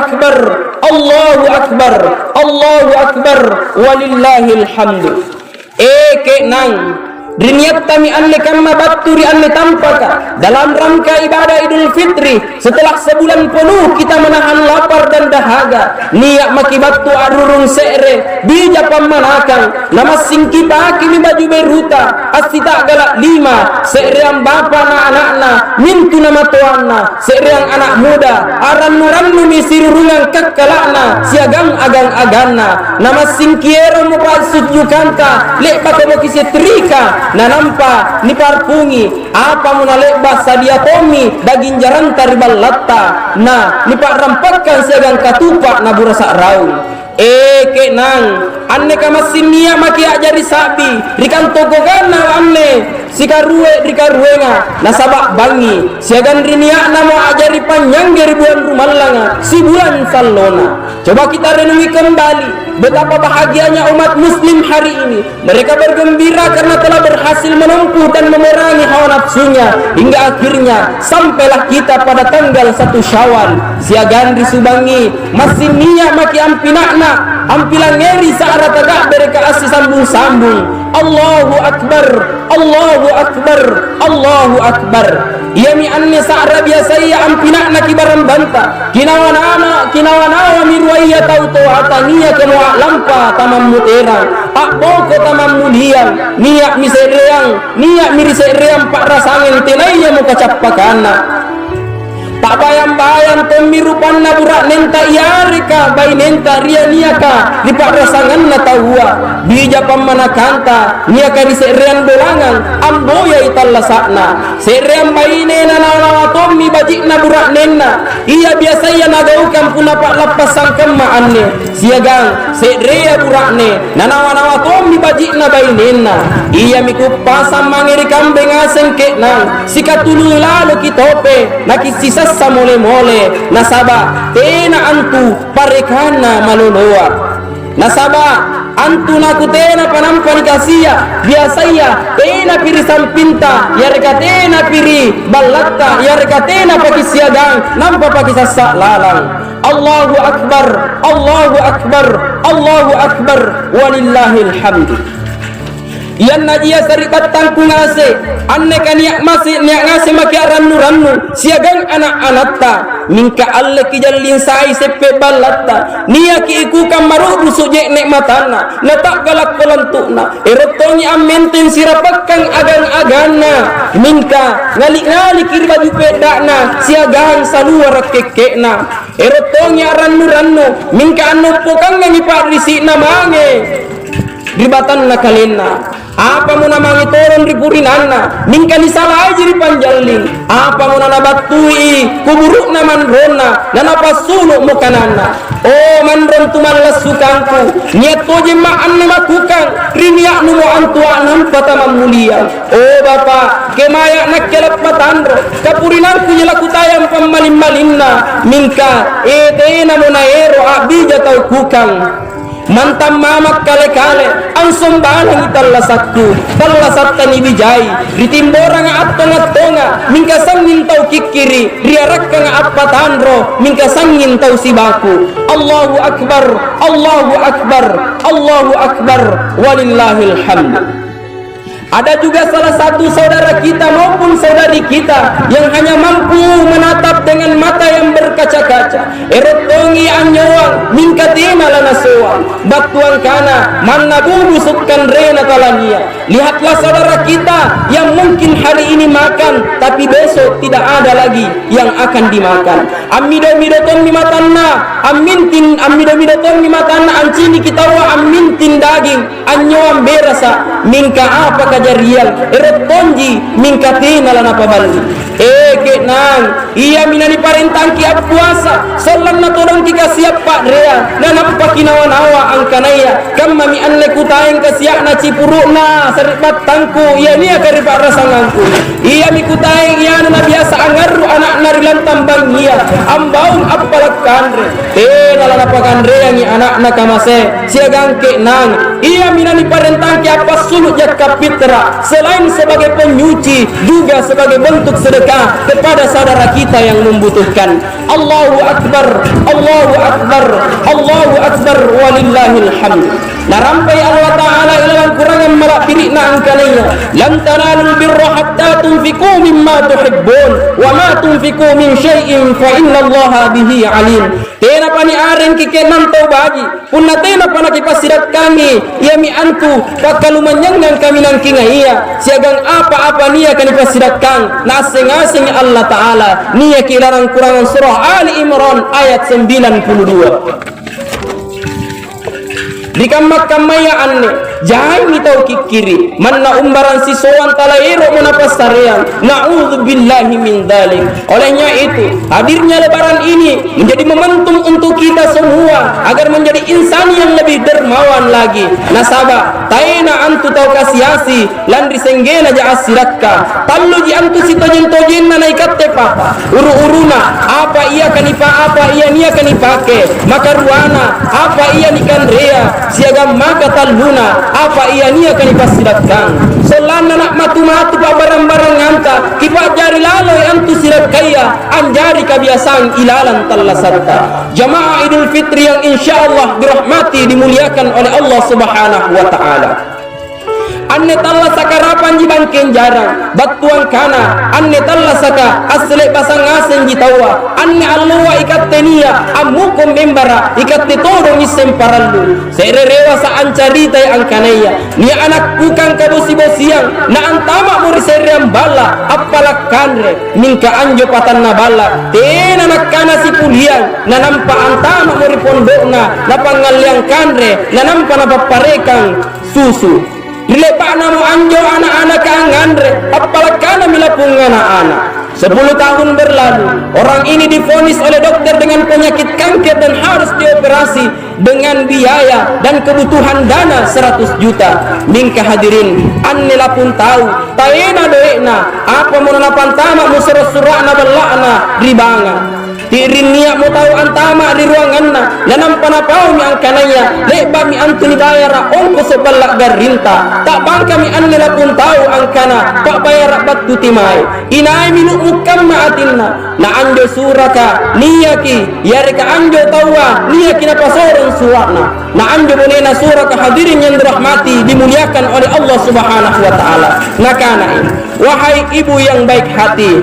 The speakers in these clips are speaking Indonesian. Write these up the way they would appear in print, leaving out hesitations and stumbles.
akbar, Allahu akbar, Allahu akbar, walillahil hamdu. Eke nang Riniat kami anne kamma batturi anne tampaka dalam rangka ibadah Idul Fitri setelah sebulan penuh kita menahan lapar dan dahaga. Niat maki battu arurung se're bija pamanakang nama singki paki ni baju beruta asita galak lima se're yang bapa na anakna mintu nama tuanna se're yang anak muda aran-nurannu misirurungan kekalakna siagang agang-aganna nama singki ero mo pasujukanta lek pakomo kisetrika na nampa ni parpungi apa munalek basa dia tomi daging jaran taribal latta na ni rampakan siagang katupak na burasa raung. Eke nang anne kamasinia maki ajari sabi rikan togogana anne sikarue rikaruenga nasabak bangi siagan rinia nama ajari panjang ribuan rumalanga si bulan salona. Coba kita renungi kembali betapa bahagianya umat muslim hari ini. Mereka bergembira karena telah berhasil menempuh dan memerangi hawa nafsunya hingga akhirnya sampailah kita pada tanggal 1 Syawal siagan risubangi masih niat maki ampinakna ampilang ngeri saat tagak mereka asih sambung-sambung. Allahu akbar, Allahu akbar, Allahu akbar. Ia mi anne sa'ra biasa ia ampinakna kibaran banta kinawana mirwaya tau to atania kemo lampa tamam mutera akboko tamam mulian niak misereang niak mirisereang pak rasangen tenaya mo kacappakana tak bayang-bayang temirupan na burak nenta iarika bay nenta ria niaka di pak rasangan na tahuwa bija pamanakanta niaka di serean bolangan amboya itallasakna serean bayine na nalawa tomi bajik na burak nenna iya biasa ia nagaukan puna pak lapasang kemaanne siagang serea burakne nanawa-nawa tomi bajik na baynenna iya mikupasang mangiri kambing aseng keknang sikatulu lalu kitope nakisisa sa mole-mole nasaba tena antu parekana maloloa nasaba antu naku tena panampa nikasia biasaya tena piri sampinta yareka tena piri balatta yareka tena pakisiagang nampa pakisasa lalang. Allahu akbar, Allahu akbar, Allahu akbar, walillahil hamdu. Yan najia sarikat tangku ngase anne kan niak masih niak ngase maki rannu siagang anak-anatta mingka alle kijallin sai seppe balatta niaki iku kamaru busuje nikmatana natak galak kolantukna erotoni amenten sirapakang agang-agana mingka ngali-ngali kirbaju pedakna siagang saluar kekekna erotoni rannu mingka anu pokang ngipak risina mange ribatan na kalena apa mo namangi toron ripurinana mingka ni salah aja ripanjalling apa mo na batui kuburuk na manrona na napasulo mo kanana oh manron tumalas sukangku niat toje maan na makukang riniak numo antua nampa tamang mulia oh bapa kemaya nakkelap matandro kapurinanku nyelaku tayang pamalim-malimna mingka etena mo na ero abija tau kukang mantam mamak kale-kale ang sumbalang itallasakku tallasattani bijai ritimborang attonga-tonga mingka sangin tau kikiri riarakka nga appatandro mingka sangin tau sibaku. Allahu akbar, Allahu akbar, Allahu akbar, walillahil hamd. Ada juga salah satu saudara kita maupun saudari kita yang hanya mampu menatap dengan mata yang berkaca-kaca. Erotongi anyawang mingkatina lana soang batuang kana manna busukkan rena talania. Lihatlah saudara kita yang mungkin hari ini makan tapi besok tidak ada lagi yang akan dimakan. Amido-midoton di matanna amintin amido-midoton di matanna ancini kitawa amintin daging anyawang berasa mingka apa kajarian erotonji mingkatina lana paballi eke nang iya minani parentang ki puasa solan na todong kika siap pak rea na nampak kinawa-nawa angkanaya kamma mi anle kutaeng kasiak na cipurukna seribat tangku iya nia karipak rasangangku iya mi kutaeng iya na biasa angaru anak narilan tambang iya ambaung apalak kanre tena lana pakandre yang anak nak kamase siagang ke nang ia minani parentang ke apa sulut jak kapitra selain sebagai penyuci juga sebagai bentuk sedekah kepada saudara kita yang membutuhkan. Allahu Akbar, Allahu Akbar, Allahu Akbar, walillahil hamd. Narampai Allah Ta'ala ilalang kurangan malak pirik na angkalanya lan tanalul birra hatta tunfiku mimma tuhibbun wa ma tunfiku min syai'in fa inna allaha bihi alim. Tena pani aren kikenan tau bagi punna tena pana kipasirat kami ia mi antu pakalumanyanggang kami nang kinga iya siagang apa-apa nia kan ipasirat kang na asing-asing Allah Ta'ala nia kilarang kurangan surah Ali Imran ayat 92. Di kamaya anne jahai mi tau kikiri manna umbaran si sowan talairo menapas sarean na'udzubillahi min dzalik. Olehnya itu hadirnya lebaran ini menjadi momentum untuk kita semua agar menjadi insan yang lebih dermawan lagi. Nasaba taina antu tau kasiasi lan disenggena ja asiratka tallu ji antu si tojen-tojen na naikatte papa uru-uruna apa ia kanipa apa ia nia kanipake maka ruana apa ia nikandrea siaga maka taluna apa ia nia kan ipasiratkan selana nak matu-matu pa barang-barang nganta kipa jari laloi antu sirat kaya anjari kebiasaan ilalan tallasatta. Jamaah Idul Fitri yang insyaallah dirahmati dimuliakan oleh Allah Subhanahu wa taala. Anne talla saka rapan jibangken jarang batuang kana anne talla saka asle basang asen jitawa anne alluwa ikatte nia amukum membara ikatte todong isem parallu sererewa sa ancarita yang kanaya nia anak bukan kabosi-bosiang na antama muri seriam bala apalak kanre minka anjo patanna bala tena nak kana si puliang na nampa antama muri pondokna na pangaliang kanre na nampa na paparekang susu dilepak namu anjo anak-anak kangandre apalagi kana milapung anak-anak. 10 tahun berlalu orang ini divonis oleh dokter dengan penyakit kanker dan harus dioperasi dengan biaya dan kebutuhan dana 100 juta. Mingka hadirin annila pun tahu taena doena apa munanapan tamak musara-surana ballana ribanga tirin niat mau tahu antama di ruanganna nanam panapau mi angkanaya leba mi antu dibayar ongko sebelak garinta tak bangka mi annila pun tahu angkana pak bayar batu timai inai minuk mukam maatinna na anjo suraka niyaki yareka anjo tawa niyaki na pasoron surakna na anjo bonena suraka hadirin yang dirahmati dimuliakan oleh Allah Subhanahu wa taala. Nakana wahai ibu yang baik hati,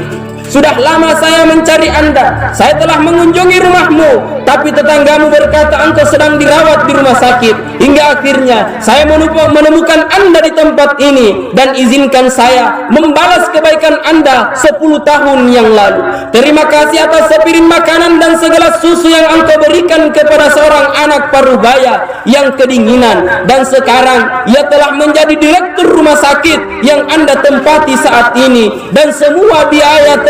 sudah lama saya mencari Anda. Saya telah mengunjungi rumahmu, tapi tetanggamu berkata engkau sedang dirawat di rumah sakit. Hingga akhirnya saya menemukan Anda di tempat ini dan izinkan saya membalas kebaikan Anda 10 tahun yang lalu. Terima kasih atas sepiring makanan dan segala susu yang engkau berikan kepada seorang anak parubaya yang kedinginan. Dan sekarang ia telah menjadi direktur rumah sakit yang Anda tempati saat ini. Dan semua biaya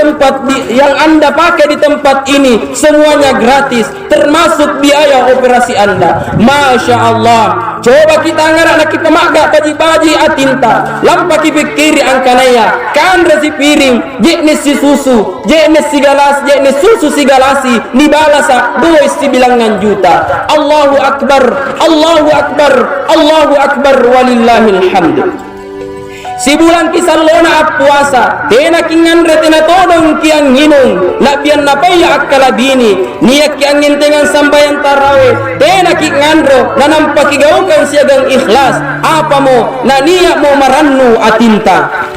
yang Anda pakai di tempat ini semuanya gratis, termasuk biaya operasi Anda. Masya Allah. Coba kita ngarak nak kita maga baji-baji atinta lampa kipikiri angkanaya kan resi piring jeknes si susu jeknes si galas jeknes susu si galasi ni balasa 2 bilangan juta. Allahu Akbar, Allahu Akbar, Allahu Akbar, walillahil hamd. Si bulan kisah lona puasa tena kingan retena todong kiang nginung labian napaya akalabini niak kiang ngintengan sambayan tarawih tena kingandro nanampa kigaukan siagang ikhlas apa mo na niak mo marannu atinta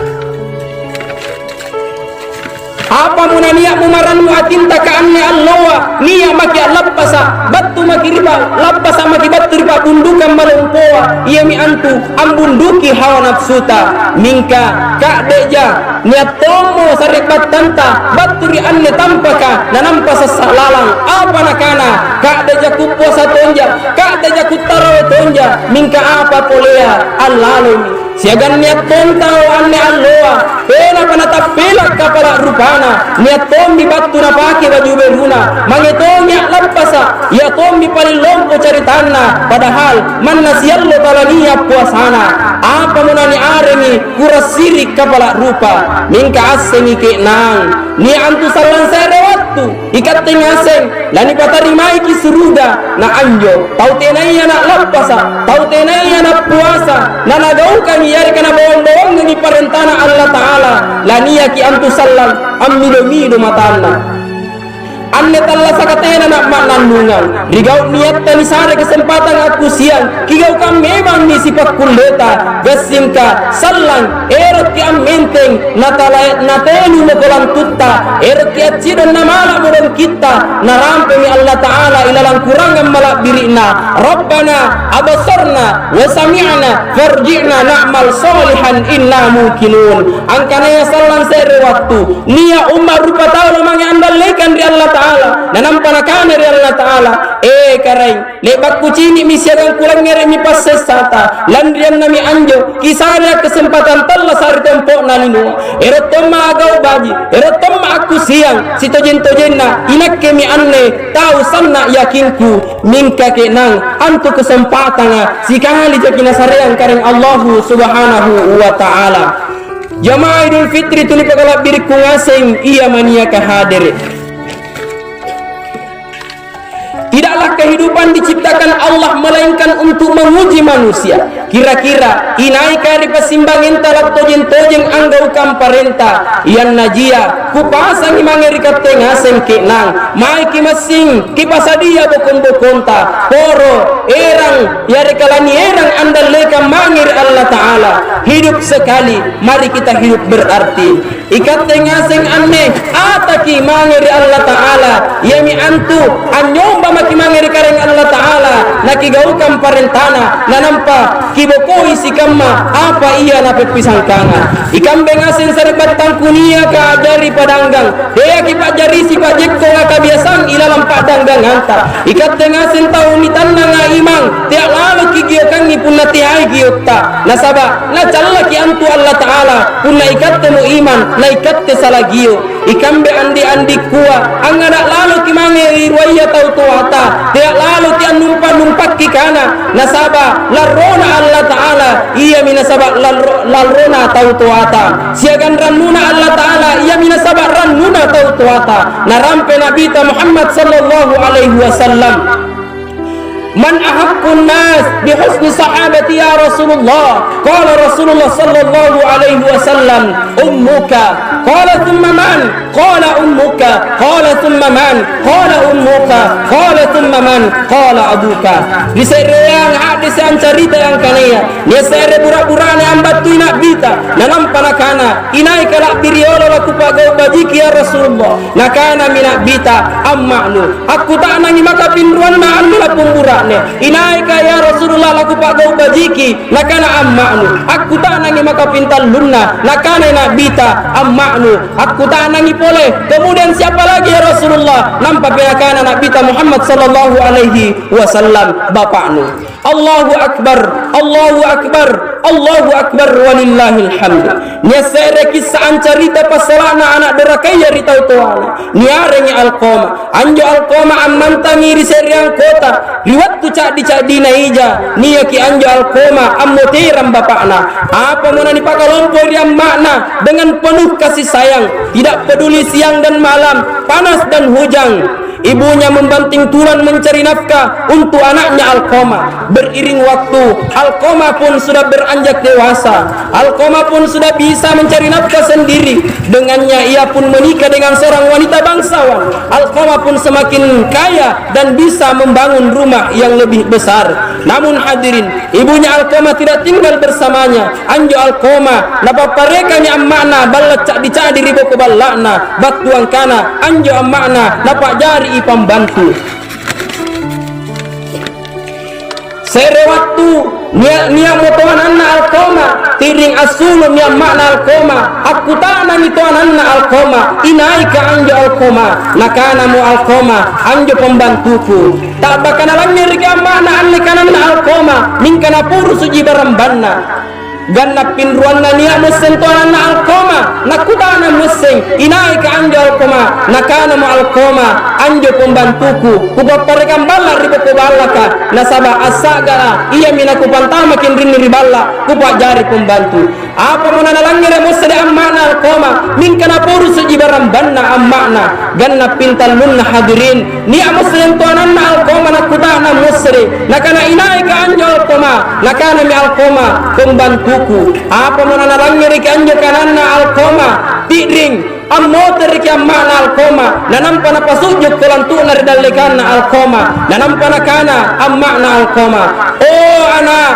apa muna niak mo marannu atinta kaanne allowa niak maki lapasa battu maki riba lapasa maki battu riba bundukan malumpoa iya mi antu ambunduki hawa nafsuta mingka kak deja niat tomo saribat tanta battu ri anne tampaka nanampa sasalalang apa nakana kak deja kupuasa tonja kak deja kutarawe tonja mingka apa polea allalumi siagan niat tontau anne alloa pena panatapelak kapala rupana niat tom di batu napake baju beruna mangetong ya lampasa ya tom di paling lompo cari tanah padahal manna siallo talania puasana apa munani arengi kuras sirik kapala rupa mingka asengi ke nang ni antu salan serewat waktu ikat tengaseng lani patarimai ki suruga na anjo tau tenai na lapasa tau tenai na puasa na nagau kami yari kana bawang-bawang ngi parentana Allah Ta'ala lani ki antu sallam ammido-mido matana anne talla sakatena nak maknandungan rigau niat tani sare kesempatan aku siang kigau kam memang ni sifat kulleta gasingka sallang erot ki am menteng natala natelu mokolan tutta erot ki acidon namala modon kita narampe mi Allah Ta'ala ilalang kurangan malak birina rabbana abasarna wa sami'na farji'na na'mal salihan inna mukinun angkana ya sallang sere waktu niya umar rupa tahu mangi andalekan di Allah Ta'ala na nampanakana ri Allah Ta'ala karay lebak kucini misiagang kulang ngere mi passesata landrian nami anjo kisara kesempatan talla sari tempo nalinu erot tomma agau baji erot tomma aku siang sitojen-tojenna inakke mi anne tahu sanna yakinku minka ke nang antu kesempatan sikali jakina sareang kareng Allah Subhanahu wa Ta'ala. Jamaah Idul Fitri tuli pagalap diriku ngaseng iya mania kahadir. Tidaklah kehidupan diciptakan Allah melainkan untuk menguji manusia. Kira-kira inai kari pasimbangin talak tojeng-tojeng anggau kamparenta ian najia kupasang imangeri katengah sengke nang mai kimasing kipasadia bokon-bokonta poro erang yari kalani erang andal leka mangir Allah Ta'ala hidup sekali mari kita hidup berarti ikat tengah seng aneh ataki mangiri Allah Ta'ala yami antu anyomba maki mangiri kareng Allah Ta'ala nakigaukan parentana nanampa kibokoi si kamma apa iya na pepisangkanga ikambe ngasen saribat tangkunia ka ajari padanggang dea kipak jari si pak jekko nga kabiasang ilalam padanggang anta ikat tengasen tau nitanna nga imang tiak lalu kigiokan punna tiai giyotta nasaba na challa ki antu Allah Ta'ala punna ikat temu iman na ikat te salagio ikambe andi kuwa angada lalu ki mangeri ruaya tau tuata tiak lalu ti numpak ki kana nasaba larona Allah Ta'ala iya minasaba larona tau tuata siagan ranuna Allah Ta'ala iya minasaba ranuna tau tuata narampe Nabi Muhammad sallallahu alaihi wasallam man ahaqqun nas bihusni sahabati ya Rasulullah qala Rasulullah sallallahu alaihi wasallam ummuka qala thumma man qala ummuka qala thumma man qala ummuka qala thumma man qala abuka disereang hadis yang cerita yang kanaya dia sere burak-burane ambatu ina bita dalam panakana inai kala biriolo laku pagau bajiki ya Rasulullah nakana mina bita amma'nu aku tak nangi maka pinruan ma'anu la pemburak inai ya Rasulullah laku pagau bajiki nakana amma'nu aku tak nangi maka pintal lunna nakana nabita amma'nu aku tak nangi pole kemudian siapa lagi ya Rasulullah nampak penakana nabita Muhammad sallallahu alaihi wasallam bapaknu Allahu Akbar Allahu Akbar Allahu Akbar walillahil hamd nyesere kisah cerita pasalana anak derakaya ritau tuana niareng alqoma anjo alqoma ammantangi riseriang kota riwattu cak dina ija nia ki anjo alqoma ammotiram bapakna apa monani pakalompo riam makna dengan penuh kasih sayang tidak peduli siang dan malam panas dan hujan ibunya membanting tulang mencari nafkah untuk anaknya Alqoma. Beriring waktu Alqoma pun sudah beranjak dewasa, Alqoma pun sudah bisa mencari nafkah sendiri. Dengannya ia pun menikah dengan seorang wanita bangsawan. Alqoma pun semakin kaya dan bisa membangun rumah yang lebih besar. Namun hadirin, ibunya Alqoma tidak tinggal bersamanya. Anjo Alqoma napaparekanya ammana ballat cak dicadi ribo keballakna batuang kana anjo ammana napak jari pembantu sere waktu nia motoan anna Alqoma tiring asulun nia makna Alqoma aku tanang itu anna Alqoma inai ka anjo Alqoma nakana mu Alqoma anjo pembantuku tak bakana langi riga makna anna kanana Alqoma mingkana puru suji barambanna ganna pinruanna niya musentuan na Alqoma nakutana museng inai ka anjo Alqoma nakana mo Alqoma anjo pembantuku kupaparekam balla ribo ko ballaka nasaba asagara iya mina kupantama kinrini riballa kupajari pembantu apa monana langire musade ammana Alqoma min kana poru suji baramba banna amma'na ganna pintal munna hadirin ni muslim tuananna alkoma nakutana musri nakana inai ka anjo alkoma nakana mi alkoma pembantuku apa mana langir ka anjo kananna alkoma tidring ammoter ki amma'na alkoma nanampa na pasujuk kolantu naridallekanna alkoma nanampa na kana amma'na alkoma oh anak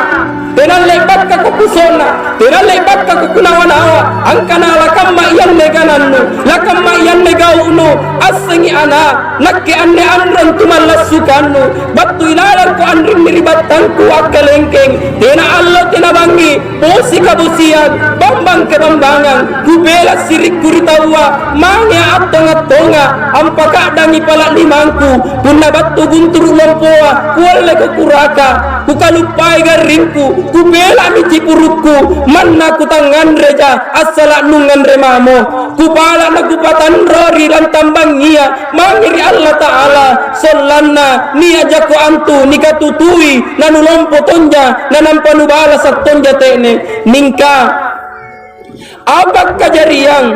tenan lebat ka kukusona tenan lebat ka kukunawana angkana lakamma iyan neganannu lakamma iyan negawnu asengi ana nakke anne andran tumallassukannu battu ilalar ko andrin niribattanku akkalengkeng tena Allah tena bangi posi kabusian bambang ke bambangan kubela sirik kuritawa mangya attonga ampaka dangi pala limangku punna battu guntur lompoa kuwalle kukuraka kukalupai garinku kubela mi cipurukku manna kutangan reja asala nungan remamo kupala na kupatan rori dan tambangia mangiri Allah Ta'ala sollanna ni aja ko antu nikatutui nanulompo tonja nanampanu bala sak tonja tene ningka apakah jariang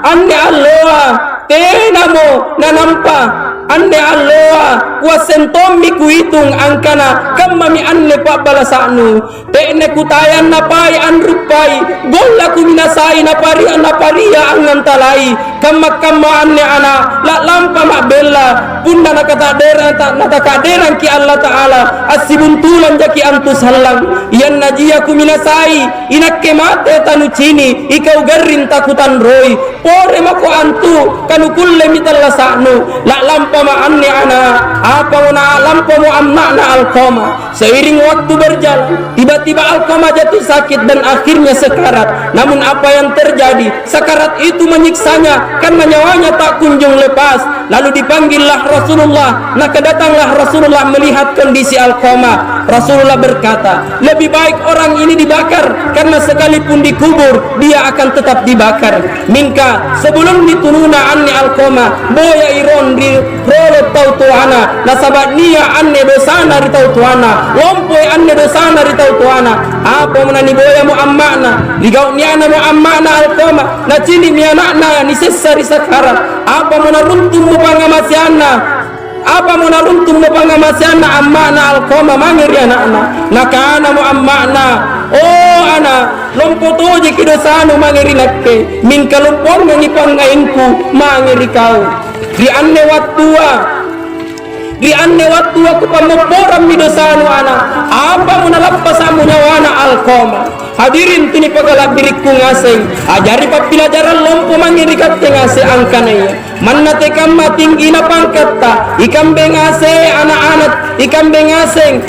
anne Allah tenamo nanampa anne Allah wasentommi kuitung angkana kamma mi anne pa balasanu tekne kutayan napai anrupai golla ku minasai naparia angantalai kamma anne ana la lampa mak bella punda nakataderan ki Allah Ta'ala asibuntulan jaki antus halang yan najia ku minasai inakke mate tanu cini ikau garin takutan roy pore mako antu kanu kulle mitallasanu la lampa ma anne ana apa una lampa mu amma'na alkoma seiring waktu berjalan tiba-tiba alkoma jatuh sakit dan akhirnya sekarat namun apa yang terjadi sekarat itu menyiksanya karena nyawanya tak kunjung lepas lalu dipanggillah Rasulullah nah kedatanglah Rasulullah melihat kondisi alkoma Rasulullah berkata lebih baik orang ini dibakar karena sekalipun dikubur dia akan tetap dibakar mingka sebelum ditununa anne alkoma boya iron di rolo tau tuana nasabat niya anne dosana ri tau tuana lompoy anne dosana ri tau tuana apa menani boya mu amma'na ligau niana mu amma'na alkoma na cini mi anakna ni sesari sakarat apa menaruntum mu pangamasianna apa menaruntum mu pangamasianna amma'na alkoma mangiri anakna nakana mu amma'na oh ana lompo toje kidosanu mangiri nakke min kalumpon ngipang ngainku mangiri kau di anne waktu aku pamoporam mi dosanu ana apa munalappas amu nyawana alkoma hadirin tuni pagala birikku ngaseng ajari papilajaran lompo mangiri katte ngase angkanaya manna te kamma tinggi na pangkatta ikambe ngase anak-anak ikambe ngaseng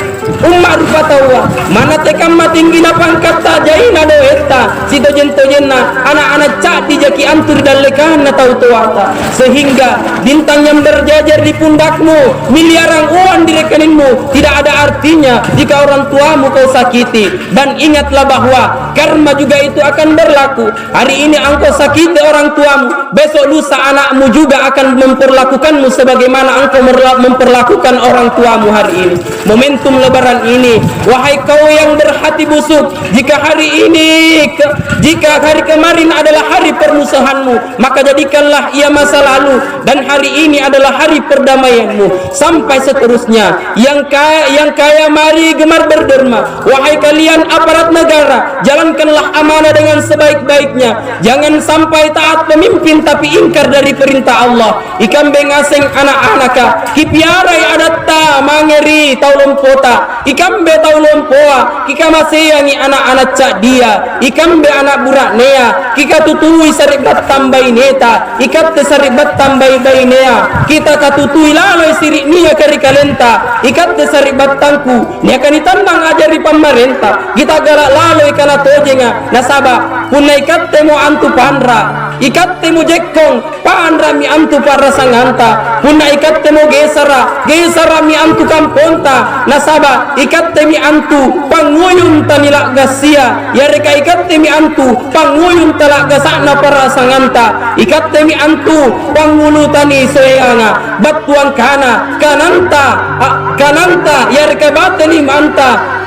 umma rupatawa mana te kamma tinggi na pangkatta jaina doeta si tojen-tojenna anak-anak cak dijaki antur dallekan na tau tuata sehingga bintang yang berjajar di pundakmu miliaran uang di rekeningmu tidak ada artinya jika orang tuamu kau sakiti dan ingatlah bahwa karma juga itu akan berlaku hari ini engkau sakiti orang tuamu besok lusa anakmu juga akan memperlakukanmu sebagaimana engkau memperlakukan orang tuamu hari ini momentum lebaran ini wahai kau yang berhati busuk jika hari kemarin adalah hari permusuhanmu maka jadikanlah ia masa lalu dan hari ini adalah hari perdamaianmu sampai seterusnya yang kaya mari gemar berderma wahai kalian aparat negara jalankanlah amanah dengan sebaik-baiknya jangan sampai taat pemimpin tapi ingkar dari perintah Allah ikan bengaseng anak-anaka kipiarai adatta mangeri taulumpota ikan be taulumpoa kika maseyangi anak-anak cak dia ikan be anak burak nea kika tutui saribat tambai neta ikat te saribat tambai bainea kita katutui laloi sirik nia kari kalenta ikat te saribat tangku nia kani tandang ajari pemerintah kita galak laloi kala tojenga nasaba punna ikat temu antu pandra ikat temu jekong pandra mi antu para sanganta punna ikat temu gesara mi antu kamponta nasaba ikat temi antu panguyun tanilak gasia ya reka ikat temi antu panguyun talak gasakna para sanganta ikat temi antu pangulu tani soyanga batuang kananta ya reka bateni manta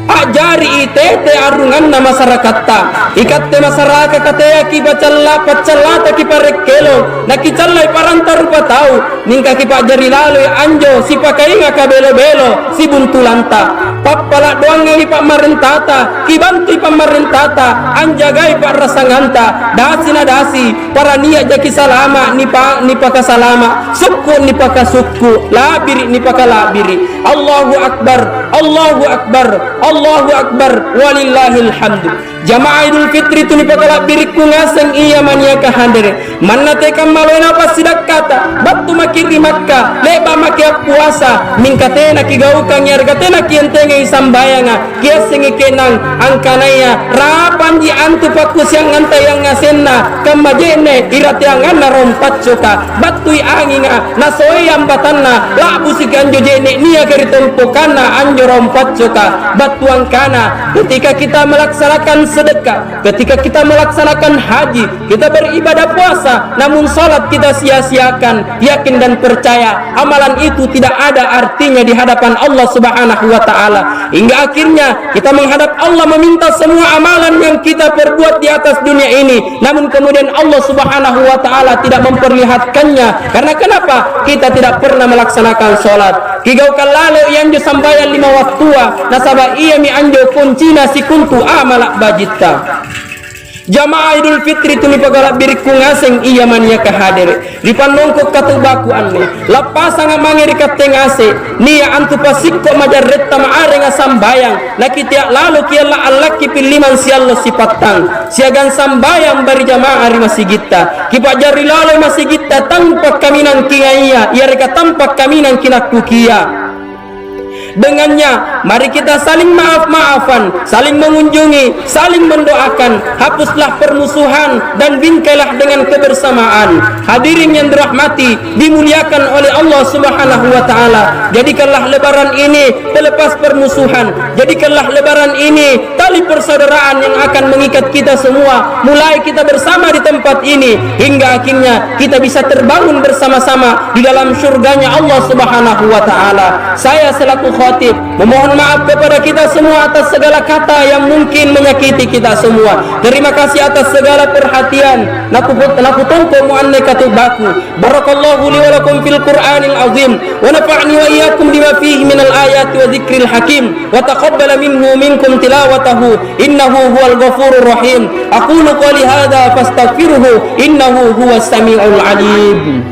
ajari itete arungan na masyarakat ta ikatte masyarakat kataya ki bacalla pacallata ki parekelo nakicallay parantar patau ningka ki pajari lalo anjo si pakainga ka belo-belo si buntulanta papala doang ngi pamarentata ki bantu pamarentata anjagai parasanganta dasi na dasi para niya jaki salama ni pakasalama suku ni pakasuku labiri ni pakalabiri Allahu akbar Allahu akbar Allahu akbar walillahil hamdu. Jamaah Idul Fitri tu ni pakala biriku ngaseng iya mania kahandere manna te kamalona pasidak kata batu makiri makka leba makia puasa mingkatena kigau kang yargatena kientenge isambayanga kiesengi kenang angkanaya rapan di antu pakus yang nganta yang ngasenna kamajene irate yang ngana rompat coka batui anginga nasoi ambatanna labu sikanjo jene nia keritompokanna anjo rompat coka batuang kana ketika kita melaksanakan sedekah, ketika kita melaksanakan haji, kita beribadah puasa, namun salat kita sia-siakan, yakin dan percaya amalan itu tidak ada artinya di hadapan Allah Subhanahu wa taala. Hingga akhirnya kita menghadap Allah meminta semua amalan yang kita perbuat di atas dunia ini, namun kemudian Allah Subhanahu wa taala tidak memperlihatkannya. Karena kenapa? Kita tidak pernah melaksanakan salat. Kigau kalalo yang sambayan 5 waktua nasaba iya mi anjo kuncina si kuntu amalak bajita. Jamaah Idul Fitri tu ni pagala biriku ngaseng iya mania kahadere di panongko katubaku anne lapasa ngamangeri katengase nia antu pasikko majarretta maare ngasambayang nakitiak lalu kiala alaki piliman siallo sipatang siagan sambayang bari jamaah ari masigita kipajari lalu masigita tanpa kaminan kingaiya yareka tanpa kaminan kinakukia. Dengannya mari kita saling maaf-maafan, saling mengunjungi, saling mendoakan, hapuslah permusuhan dan bingkailah dengan kebersamaan. Hadirin yang dirahmati, dimuliakan oleh Allah Subhanahu wa taala. Jadikanlah lebaran ini pelepas permusuhan, jadikanlah lebaran ini tali persaudaraan yang akan mengikat kita semua, mulai kita bersama di tempat ini hingga akhirnya kita bisa terbangun bersama-sama di dalam surganya Allah Subhanahu wa taala. Saya selaku khatib memohon maaf kepada kita semua atas segala kata yang mungkin menyakiti kita semua. Terima kasih atas segala perhatian. Naku tongko mu'anne katubaku. Barakallahu li wa lakum fil Qur'anil azim wa nafa'ni wa iyyakum bima fihi minal ayati wa dzikril hakim wa taqabbala minkum tilawatahu innahu huwal ghafurur rahim. Aqulu qali hadza fastaghfiruhu innahu huwas samiul alim.